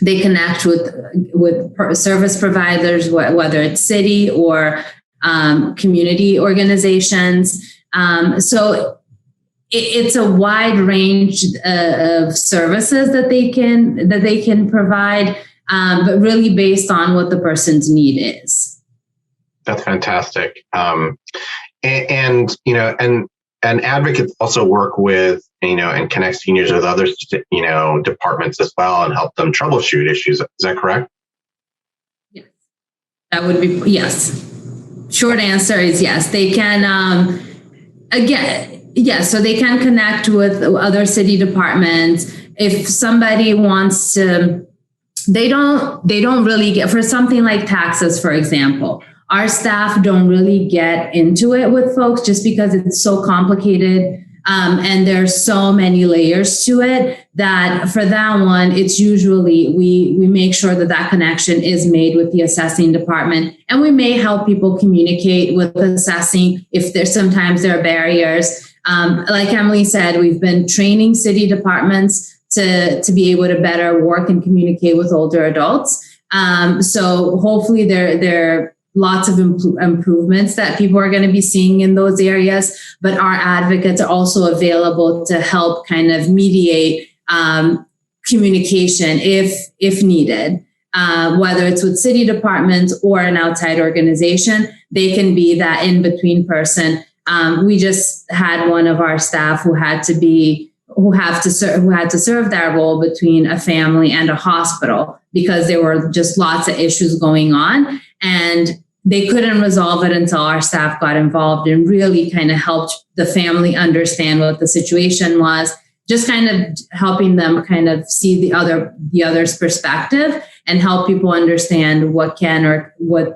They connect with service providers, whether it's city or community organizations. So it's a wide range of services that they can provide, but really based on what the person's need is. That's fantastic. And advocates also work with, and connect seniors with other, departments as well and help them troubleshoot issues. Is that correct? Yes. That would be, yes. Short answer is yes. They can, so they can connect with other city departments. If somebody wants to, they don't really get, for something like taxes, for example, our staff don't really get into it with folks just because it's so complicated. And there's so many layers to it that for that one, it's usually we make sure that connection is made with the assessing department. And we may help people communicate with assessing if sometimes there are barriers. Like Emily said, we've been training city departments to be able to better work and communicate with older adults. So hopefully there are lots of improvements that people are going to be seeing in those areas, but our advocates are also available to help kind of mediate communication if needed, whether it's with city departments or an outside organization. They can be that in-between person. We just had one of our staff who had to serve that role between a family and a hospital because there were just lots of issues going on, and they couldn't resolve it until our staff got involved and really kind of helped the family understand what the situation was, just kind of helping them kind of see the other's perspective and help people understand what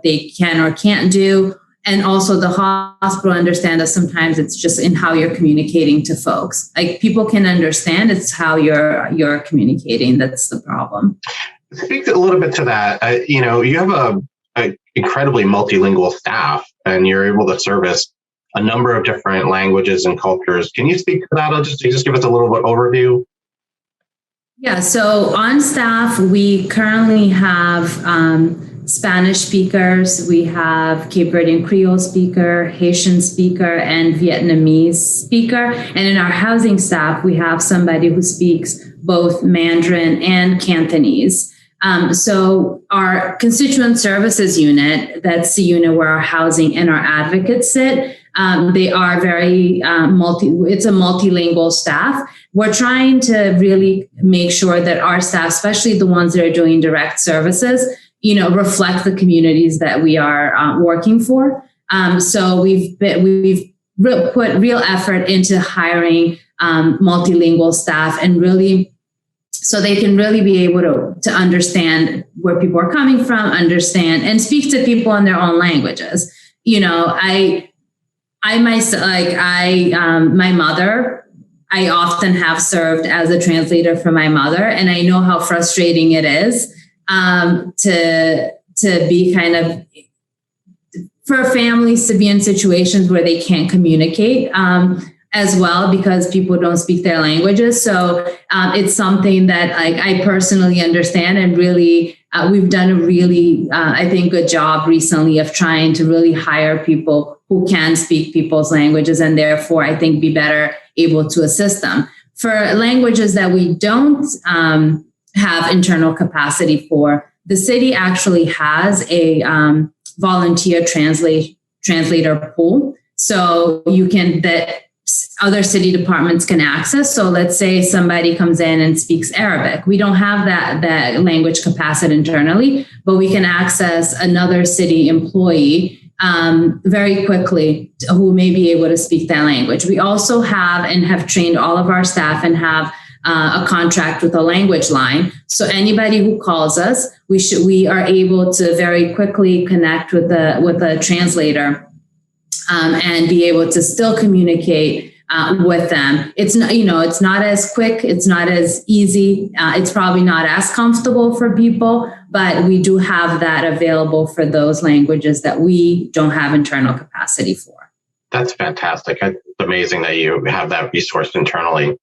they can or can't do. And also the hospital understand that sometimes it's just in how you're communicating to folks. Like people can understand, it's how you're communicating that's the problem. Speak a little bit to that. You have a incredibly multilingual staff, and you're able to service a number of different languages and cultures. Can you speak to that? Just give us a little bit overview. Yeah, so on staff, we currently have Spanish speakers, we have Cape Verdean Creole speaker, Haitian speaker, and Vietnamese speaker. And in our housing staff, we have somebody who speaks both Mandarin and Cantonese. So our constituent services unit, that's the unit where our housing and our advocates sit. They are very it's a multilingual staff. We're trying to really make sure that our staff, especially the ones that are doing direct services, reflect the communities that we are working for. So we've put real effort into hiring multilingual staff, and really so they can really be able to understand where people are coming from, understand and speak to people in their own languages. My mother, I often have served as a translator for my mother, and I know how frustrating it is to be kind of, for families to be in situations where they can't communicate as well because people don't speak their languages. So it's something that I personally understand, and really we've done a really, I think, good job recently of trying to really hire people who can speak people's languages, and therefore I think be better able to assist them. For languages that we don't have internal capacity for, the city actually has a volunteer translator pool. So that other city departments can access. So let's say somebody comes in and speaks Arabic. We don't have that language capacity internally, but we can access another city employee very quickly who may be able to speak that language. We also have trained all of our staff and have a contract with a language line. So anybody who calls us, we are able to very quickly connect with a translator and be able to still communicate with them. It's not as quick, it's not as easy, it's probably not as comfortable for people, but we do have that available for those languages that we don't have internal capacity for. That's fantastic. It's amazing that you have that resource internally.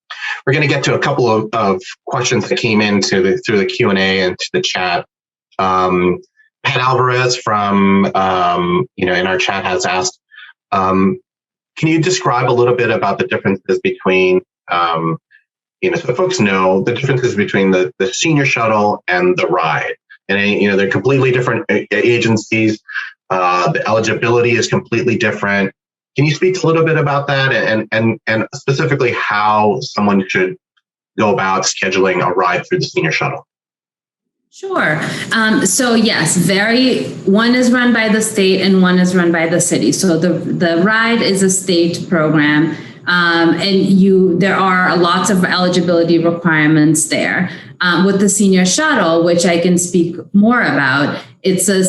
We're going to get to a couple of questions that came in through the Q&A and to the chat. Pat Alvarez from in our chat has asked, can you describe a little bit about the differences between, so the folks know the differences between the senior shuttle and the ride, and they're completely different agencies. The eligibility is completely different. Can you speak a little bit about that, and specifically how someone should go about scheduling a ride through the senior shuttle? Sure. So yes, one is run by the state and one is run by the city. So the ride is a state program, and there are lots of eligibility requirements there. With the senior shuttle, which I can speak more about, it's a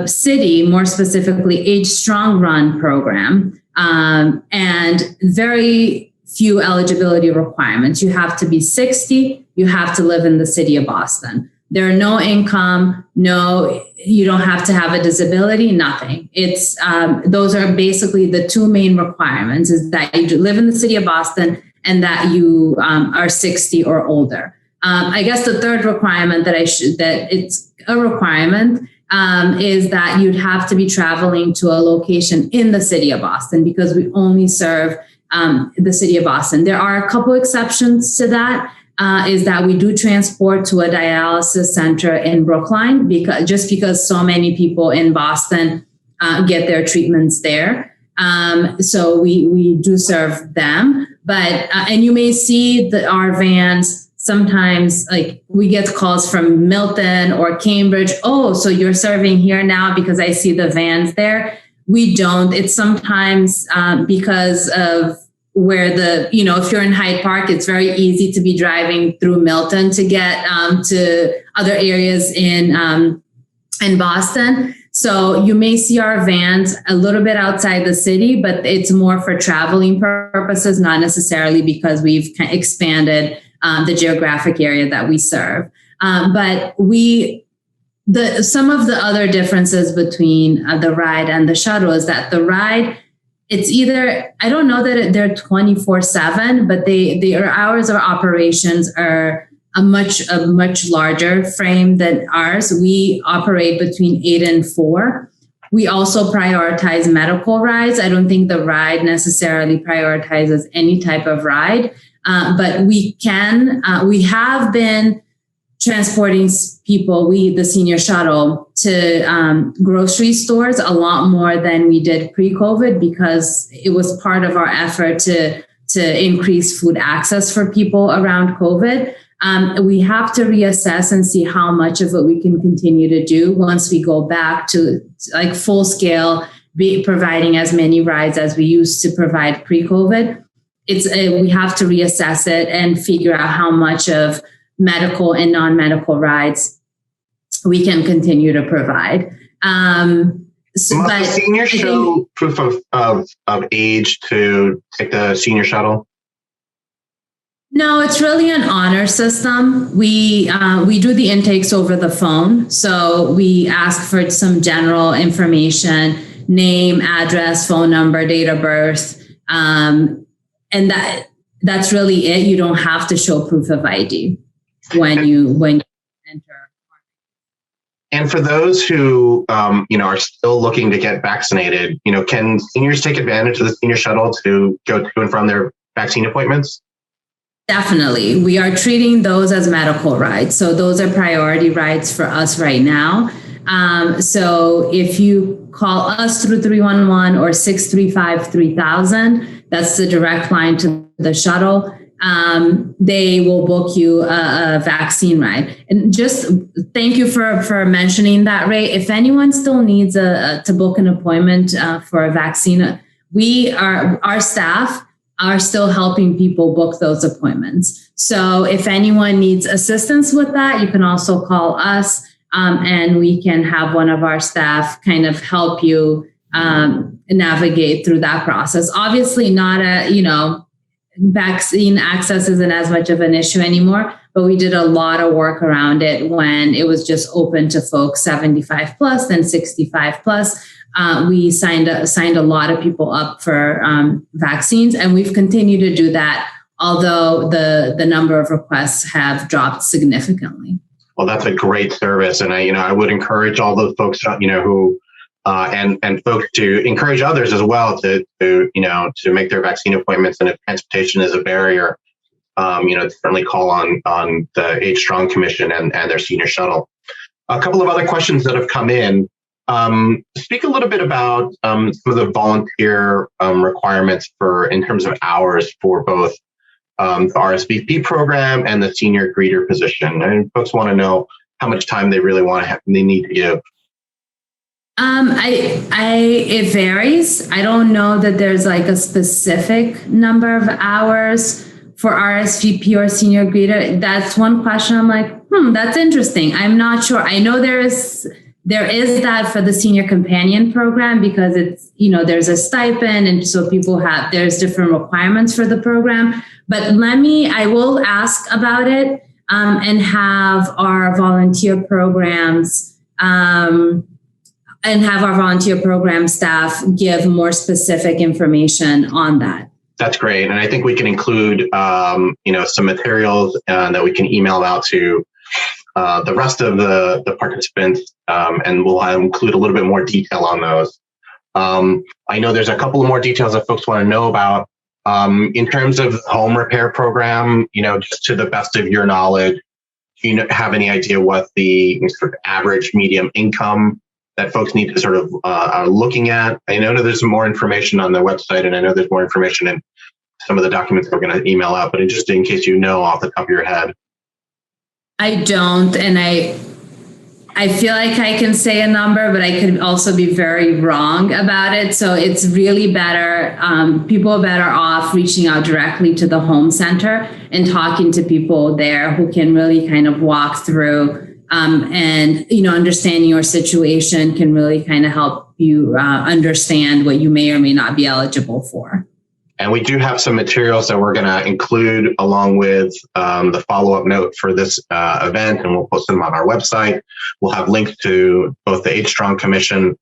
city, more specifically Age Strong run program, and very few eligibility requirements. You have to be 60. You have to live in the city of Boston. There are no income, you don't have to have a disability, nothing. It's those are basically the two main requirements: is that you live in the city of Boston and that you are 60 or older. I guess the third requirement that it's a requirement is that you'd have to be traveling to a location in the city of Boston, because we only serve the city of Boston. There are a couple exceptions to that. Is that we do transport to a dialysis center in Brookline, because so many people in Boston get their treatments there. So we do serve them, but and you may see our vans sometimes, like we get calls from Milton or Cambridge. Oh, so you're serving here now because I see the vans there. We don't. It's sometimes because of where if you're in Hyde Park, it's very easy to be driving through Milton to get to other areas in Boston. So you may see our vans a little bit outside the city, but it's more for traveling purposes, not necessarily because we've expanded the geographic area that we serve. But some of the other differences between the ride and the shuttle is that the ride, it's either, I don't know that they're 24/7, but their hours of operations are a much larger frame than ours. We operate between 8 and 4. We also prioritize medical rides. I don't think the ride necessarily prioritizes any type of ride, but we have been transporting people, the senior shuttle, to grocery stores a lot more than we did pre-COVID, because it was part of our effort to increase food access for people around COVID. We have to reassess and see how much of it we can continue to do once we go back to like full scale, providing as many rides as we used to provide pre-COVID. We have to reassess it and figure out how much of medical and non-medical rides we can continue to provide. Must the senior show proof of age to take the senior shuttle? No, it's really an honor system. We do the intakes over the phone. So we ask for some general information, name, address, phone number, date of birth. And that's really it. You don't have to show proof of ID when you enter. And for those who are still looking to get vaccinated, can seniors take advantage of the senior shuttle to go to and from their vaccine appointments? Definitely. We are treating those as medical rides. So those are priority rides for us right now. So if you call us through 311 or 635-3000, that's the direct line to the shuttle. They will book you a vaccine ride. And just thank you for mentioning that, Ray. If anyone still needs to book an appointment for a vaccine, our staff are still helping people book those appointments. So if anyone needs assistance with that, you can also call us and we can have one of our staff kind of help you navigate through that process. Obviously vaccine access isn't as much of an issue anymore, but we did a lot of work around it when it was just open to folks 75 plus, then 65 plus. We signed a lot of people up for vaccines, and we've continued to do that, although the number of requests have dropped significantly. Well, that's a great service, and I would encourage all those folks who and folks to encourage others as well to make their vaccine appointments. And if transportation is a barrier, certainly call on the Age Strong Commission and their senior shuttle. A couple of other questions that have come in. Speak a little bit about some of the volunteer requirements in terms of hours for both the Rsvp program and the senior greeter position. And folks want to know how much time they really they need to give. It varies. I don't know that there's like a specific number of hours for Rsvp or senior greeter. That's one question. I'm like, that's interesting. I'm not sure. I know there is that for the senior companion program because it's, there's a stipend. And so there's different requirements for the program, but I will ask about it and have our volunteer programs staff give more specific information on that. That's great. And I think we can include, some materials that we can email out to the rest of the participants, and we'll include a little bit more detail on those. I know there's a couple of more details that folks want to know about. In terms of home repair program, just to the best of your knowledge, do you have any idea what the sort of average medium income that folks need to sort of are looking at? I know there's some more information on the website, and I know there's more information in some of the documents that we're going to email out, but just in case off the top of your head. I don't, and I I feel like I can say a number, but I could also be very wrong about it. So it's really better. People are better off reaching out directly to the home center and talking to people there who can really kind of walk through and, understanding your situation can really kind of help you understand what you may or may not be eligible for. And we do have some materials that we're going to include along with the follow-up note for this event, and we'll post them on our website. We'll have links to both the Age Strong Commission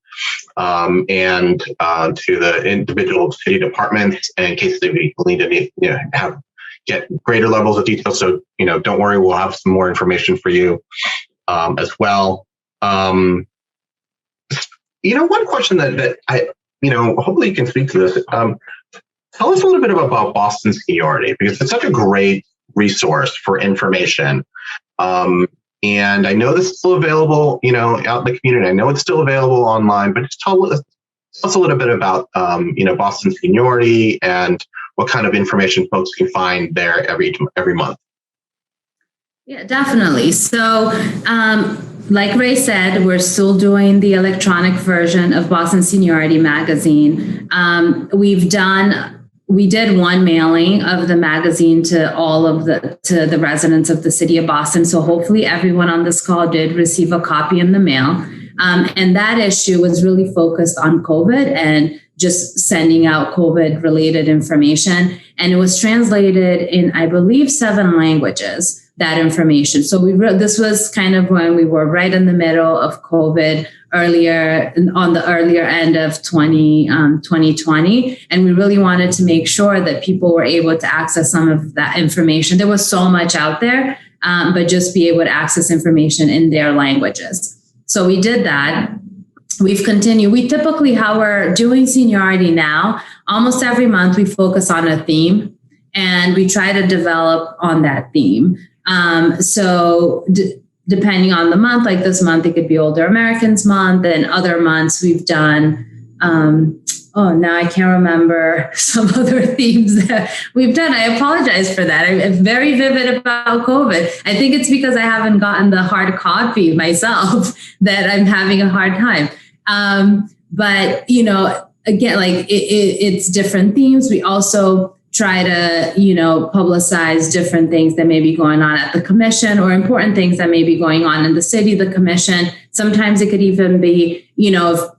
and to the individual city departments in case they need to get greater levels of detail. So, don't worry, we'll have some more information for you as well. One question that I, hopefully you can speak to this. Tell us a little bit about Boston Seniority, because it's such a great resource for information. And I know this is still available, out in the community. I know it's still available online, but just tell us a little bit about, Boston Seniority and what kind of information folks can find there every month. Yeah, definitely. So, like Ray said, we're still doing the electronic version of Boston Seniority magazine. We did one mailing of the magazine to the residents of the city of Boston. So hopefully everyone on this call did receive a copy in the mail. And that issue was really focused on COVID and just sending out COVID related information. And it was translated in, I believe, 7 languages, that information. So this was kind of when we were right in the middle of COVID, on the earlier end of 2020. And we really wanted to make sure that people were able to access some of that information. There was so much out there, but just be able to access information in their languages. So we did that. We've continued. We typically, how we're doing seniority now, almost every month we focus on a theme and we try to develop on that theme. Depending on the month, like this month, it could be Older Americans Month, and other months we've done, now I can't remember some other themes that we've done. I apologize for that. I'm very vivid about COVID. I think it's because I haven't gotten the hard copy myself that I'm having a hard time. But, again, like it's different themes. We also try to, publicize different things that may be going on at the commission or important things that may be going on in the city, the commission. Sometimes it could even be,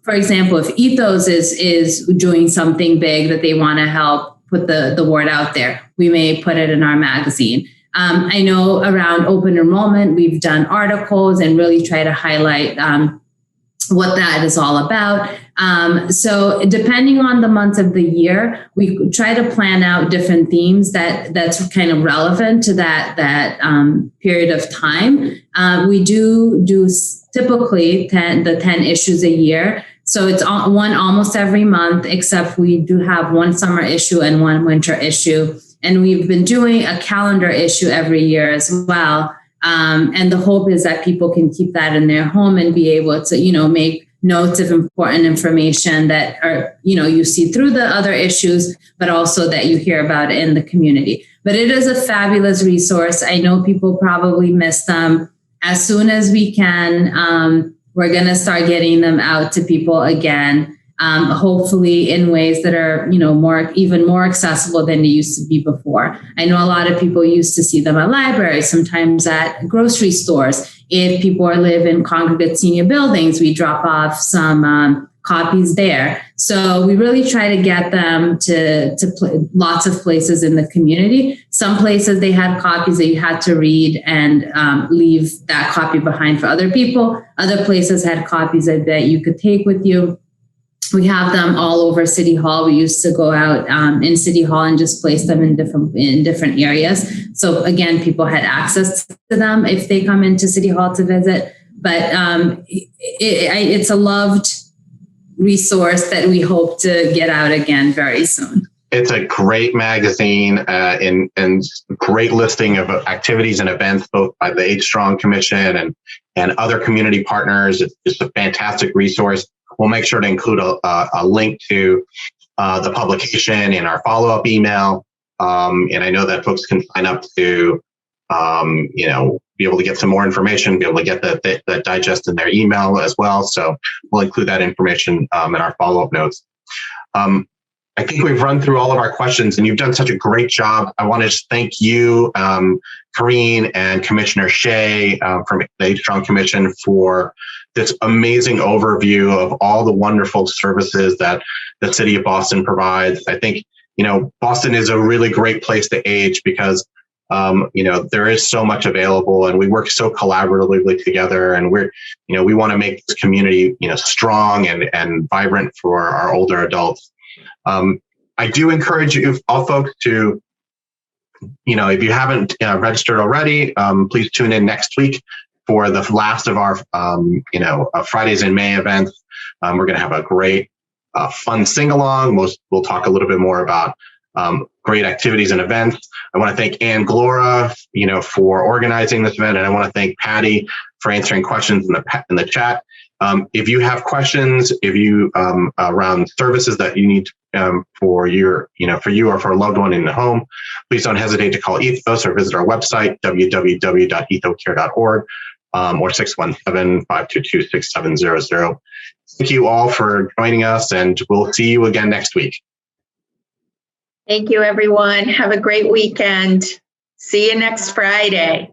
for example, if Ethos is doing something big that they want to help put the word out there, we may put it in our magazine. I know around open enrollment, we've done articles and really try to highlight what that is all about. So depending on the months of the year, we try to plan out different themes that's kind of relevant to that period of time. We do typically 10 issues a year. So it's one almost every month, except we do have one summer issue and one winter issue. And we've been doing a calendar issue every year as well. And the hope is that people can keep that in their home and be able to, make notes of important information that are, you see through the other issues, but also that you hear about in the community. But it is a fabulous resource. I know people probably miss them. As soon as we can, we're going to start getting them out to people again. Hopefully in ways that are, even more accessible than they used to be before. I know a lot of people used to see them at libraries, sometimes at grocery stores. If people live in congregate senior buildings, we drop off some copies there. So we really try to get them to lots of places in the community. Some places they had copies that you had to read and leave that copy behind for other people. Other places had copies that you could take with you. We have them all over City Hall. We used to go out in City Hall and just place them in different areas. So again, people had access to them if they come into City Hall to visit. But it's a loved resource that we hope to get out again very soon. It's a great magazine and great listing of activities and events, both by the Age Strong Commission and other community partners. It's just a fantastic resource. We'll make sure to include a link to the publication in our follow-up email. And I know that folks can sign up to be able to get some more information, be able to get that digest in their email as well. So we'll include that information in our follow-up notes. I think we've run through all of our questions and you've done such a great job. I want to just thank you, Karine and Commissioner Shea from the Age Strong Commission for this amazing overview of all the wonderful services that the city of Boston provides. I think, Boston is a really great place to age because there is so much available and we work so collaboratively together, and we want to make this community, strong and vibrant for our older adults. I do encourage you all folks to, if you haven't registered already, please tune in next week for the last of our, Fridays in May events. We're going to have a great, fun sing-along. We'll talk a little bit more about great activities and events. I want to thank Ann Glora, for organizing this event, and I want to thank Patty for answering questions in the chat. If you have questions, around services that you need for you or for a loved one in the home, please don't hesitate to call Ethos or visit our website, www.ethocare.org, or 617-522-6700. Thank you all for joining us, and we'll see you again next week. Thank you, everyone. Have a great weekend. See you next Friday.